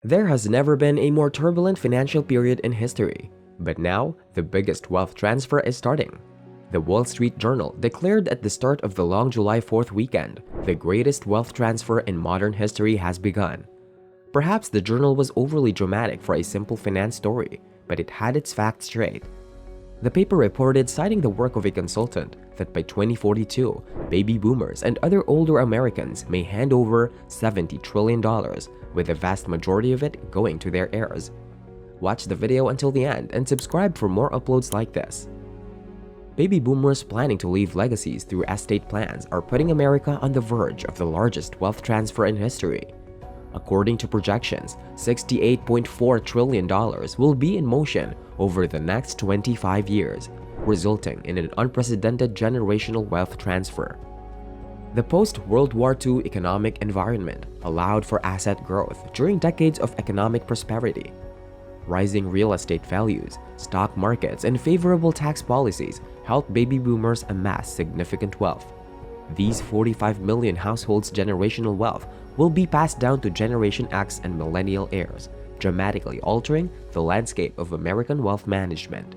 There has never been a more turbulent financial period in history, but now the biggest wealth transfer is starting. The Wall Street Journal declared at the start of the long July 4th weekend, the greatest wealth transfer in modern history has begun. Perhaps the journal was overly dramatic for a simple finance story, but it had its facts straight. The paper reported, citing the work of a consultant, that by 2042, baby boomers and other older Americans may hand over $70 trillion, with the vast majority of it going to their heirs. Watch the video until the end and subscribe for more uploads like this. Baby boomers planning to leave legacies through estate plans are putting America on the verge of the largest wealth transfer in history. According to projections, $68.4 trillion will be in motion over the next 25 years, resulting in an unprecedented generational wealth transfer. The post-World War II economic environment allowed for asset growth during decades of economic prosperity. Rising real estate values, stock markets, and favorable tax policies helped baby boomers amass significant wealth. These 45 million households' generational wealth will be passed down to Generation X and millennial heirs, dramatically altering the landscape of American wealth management.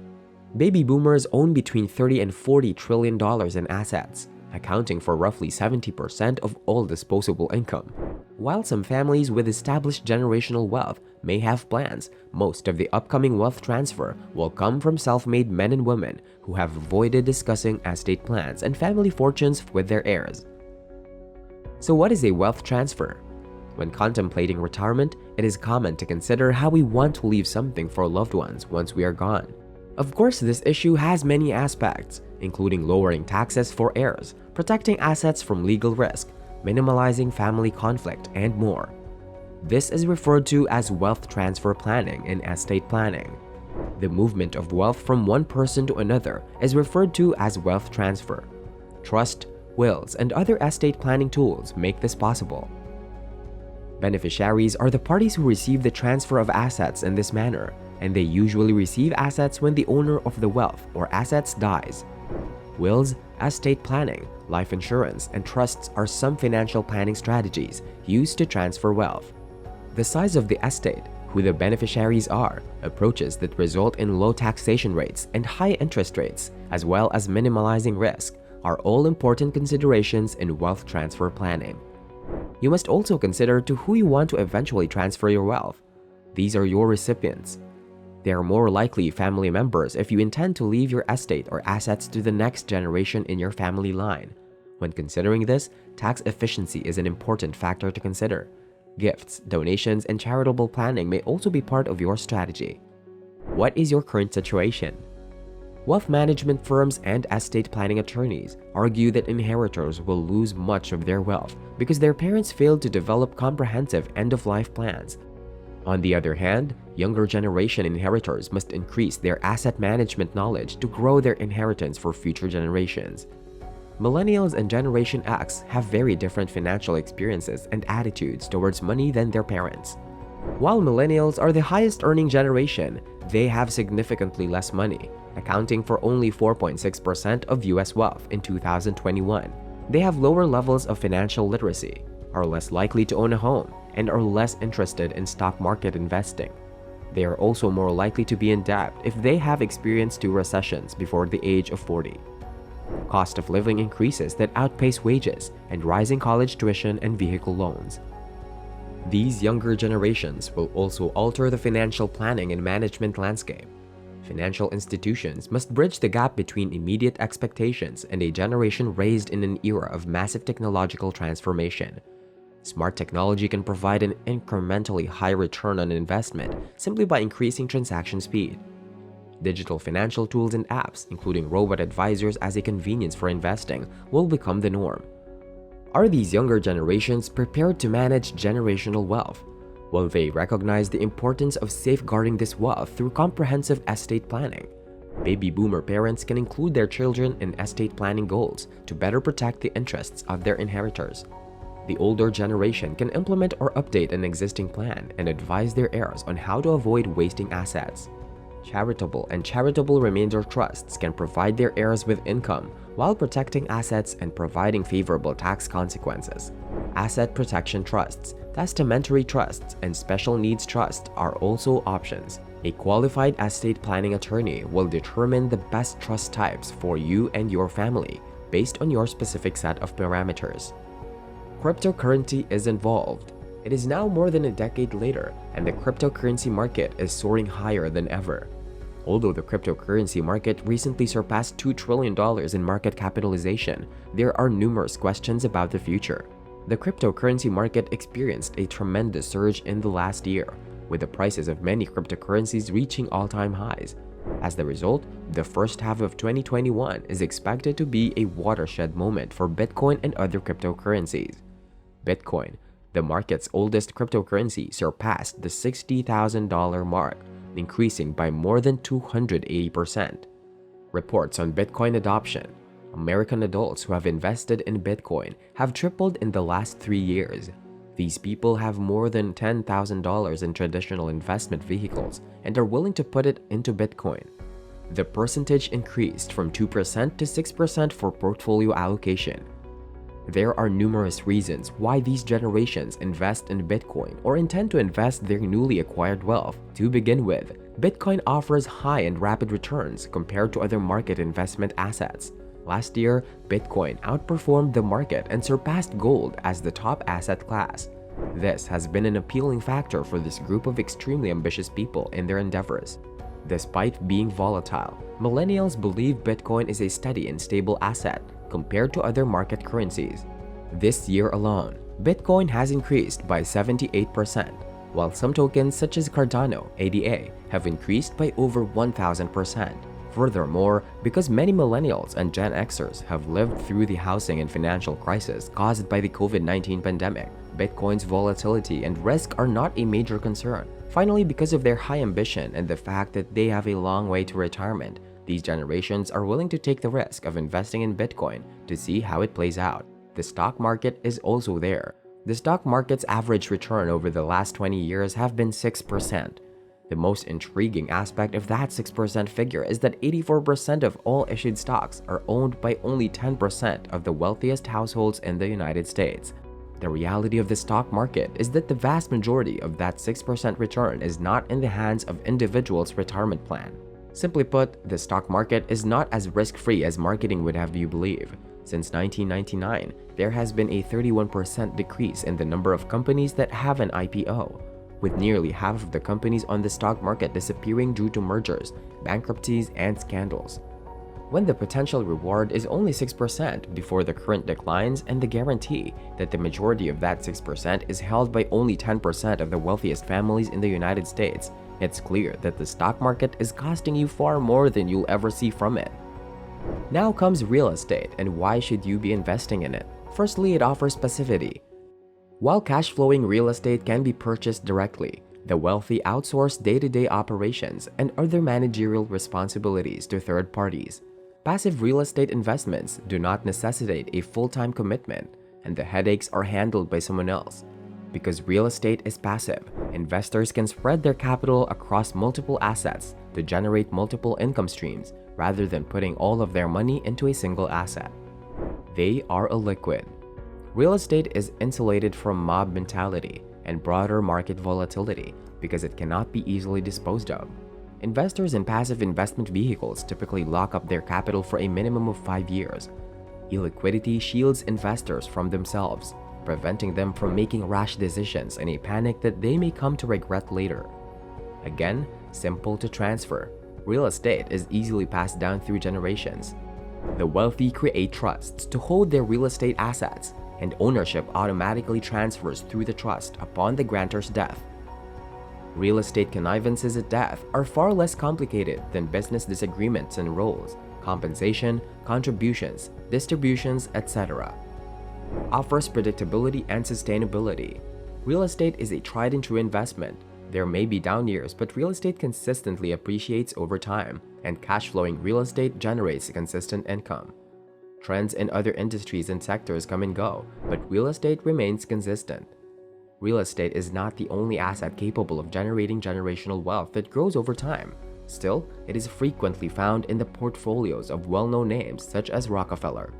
Baby boomers own between $30 and $40 trillion in assets, accounting for roughly 70% of all disposable income. While some families with established generational wealth may have plans, most of the upcoming wealth transfer will come from self-made men and women who have avoided discussing estate plans and family fortunes with their heirs. So what is a wealth transfer? When contemplating retirement, it is common to consider how we want to leave something for loved ones once we are gone. Of course, this issue has many aspects, including lowering taxes for heirs, protecting assets from legal risk, minimizing family conflict, and more. This is referred to as wealth transfer planning and estate planning. The movement of wealth from one person to another is referred to as wealth transfer. Trust, wills, and other estate planning tools make this possible. Beneficiaries are the parties who receive the transfer of assets in this manner, and they usually receive assets when the owner of the wealth or assets dies. Wills, estate planning, life insurance, and trusts are some financial planning strategies used to transfer wealth. The size of the estate, who the beneficiaries are, approaches that result in low taxation rates and high interest rates, as well as minimizing risk, are all important considerations in wealth transfer planning. You must also consider to who you want to eventually transfer your wealth. These are your recipients. They are more likely family members if you intend to leave your estate or assets to the next generation in your family line. When considering this, tax efficiency is an important factor to consider. Gifts, donations, and charitable planning may also be part of your strategy. What is your current situation? Wealth management firms and estate planning attorneys argue that inheritors will lose much of their wealth because their parents failed to develop comprehensive end-of-life plans. On the other hand, younger generation inheritors must increase their asset management knowledge to grow their inheritance for future generations. Millennials and Generation X have very different financial experiences and attitudes towards money than their parents. While millennials are the highest earning generation, they have significantly less money, accounting for only 4.6% of US wealth in 2021. They have lower levels of financial literacy, are less likely to own a home, and are less interested in stock market investing. They are also more likely to be in debt if they have experienced 2 recessions before the age of 40. Cost of living increases that outpace wages, and rising college tuition and vehicle loans. These younger generations will also alter the financial planning and management landscape. Financial institutions must bridge the gap between immediate expectations and a generation raised in an era of massive technological transformation. Smart technology can provide an incrementally high return on investment simply by increasing transaction speed. Digital financial tools and apps, including robot-advisors as a convenience for investing, will become the norm. Are these younger generations prepared to manage generational wealth? Will they recognize the importance of safeguarding this wealth through comprehensive estate planning? Baby boomer parents can include their children in estate planning goals to better protect the interests of their inheritors. The older generation can implement or update an existing plan and advise their heirs on how to avoid wasting assets. Charitable and charitable remainder trusts can provide their heirs with income while protecting assets and providing favorable tax consequences. Asset protection trusts Testamentary trusts and special needs trusts are also options. A qualified estate planning attorney will determine the best trust types for you and your family based on your specific set of parameters. Cryptocurrency is involved. It is now more than a decade later, and the cryptocurrency market is soaring higher than ever. Although the cryptocurrency market recently surpassed $2 trillion in market capitalization, there are numerous questions about the future. The cryptocurrency market experienced a tremendous surge in the last year, with the prices of many cryptocurrencies reaching all-time highs. As the result, the first half of 2021 is expected to be a watershed moment for Bitcoin and other cryptocurrencies. Bitcoin, the market's oldest cryptocurrency, surpassed the $60,000 mark, increasing by more than 280%. Reports on Bitcoin adoption. American adults who have invested in Bitcoin have tripled in the last 3 years. These people have more than $10,000 in traditional investment vehicles and are willing to put it into Bitcoin. The percentage increased from 2% to 6% for portfolio allocation. There are numerous reasons why these generations invest in Bitcoin or intend to invest their newly acquired wealth. To begin with, Bitcoin offers high and rapid returns compared to other market investment assets. Last year, Bitcoin outperformed the market and surpassed gold as the top asset class. This has been an appealing factor for this group of extremely ambitious people in their endeavors. Despite being volatile, millennials believe Bitcoin is a steady and stable asset compared to other market currencies. This year alone, Bitcoin has increased by 78%, while some tokens such as Cardano, ADA, have increased by over 1,000%. Furthermore, because many millennials and Gen Xers have lived through the housing and financial crisis caused by the COVID-19 pandemic, Bitcoin's volatility and risk are not a major concern. Finally, because of their high ambition and the fact that they have a long way to retirement, these generations are willing to take the risk of investing in Bitcoin to see how it plays out. The stock market is also there. The stock market's average return over the last 20 years have been 6%. The most intriguing aspect of that 6% figure is that 84% of all issued stocks are owned by only 10% of the wealthiest households in the United States. The reality of the stock market is that the vast majority of that 6% return is not in the hands of individuals' retirement plan. Simply put, the stock market is not as risk-free as marketing would have you believe. Since 1999, there has been a 31% decrease in the number of companies that have an IPO, with nearly half of the companies on the stock market disappearing due to mergers, bankruptcies, and scandals. When the potential reward is only 6% before the current declines and the guarantee that the majority of that 6% is held by only 10% of the wealthiest families in the United States, it's clear that the stock market is costing you far more than you'll ever see from it. Now comes real estate, and why should you be investing in it? Firstly, it offers passivity. While cash-flowing real estate can be purchased directly, the wealthy outsource day-to-day operations and other managerial responsibilities to third parties. Passive real estate investments do not necessitate a full-time commitment, and the headaches are handled by someone else. Because real estate is passive, investors can spread their capital across multiple assets to generate multiple income streams rather than putting all of their money into a single asset. They are illiquid. Real estate is insulated from mob mentality and broader market volatility because it cannot be easily disposed of. Investors in passive investment vehicles typically lock up their capital for a minimum of 5 years. Illiquidity shields investors from themselves, preventing them from making rash decisions in a panic that they may come to regret later. Again, simple to transfer. Real estate is easily passed down through generations. The wealthy create trusts to hold their real estate assets, and ownership automatically transfers through the trust upon the grantor's death. Real estate connivances at death are far less complicated than business disagreements and roles, compensation, contributions, distributions, etc. Offers predictability and sustainability. Real estate is a tried and true investment. There may be down years, but real estate consistently appreciates over time, and cash-flowing real estate generates consistent income. Trends in other industries and sectors come and go, but real estate remains consistent. Real estate is not the only asset capable of generating generational wealth that grows over time. Still, it is frequently found in the portfolios of well-known names such as Rockefeller.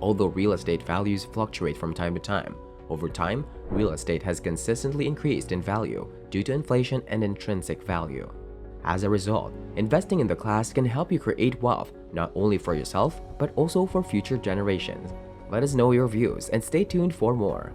Although real estate values fluctuate from time to time, Over time, real estate has consistently increased in value due to inflation and intrinsic value. As a result, investing in the class can help you create wealth not only for yourself but also for future generations. Let us know your views and stay tuned for more.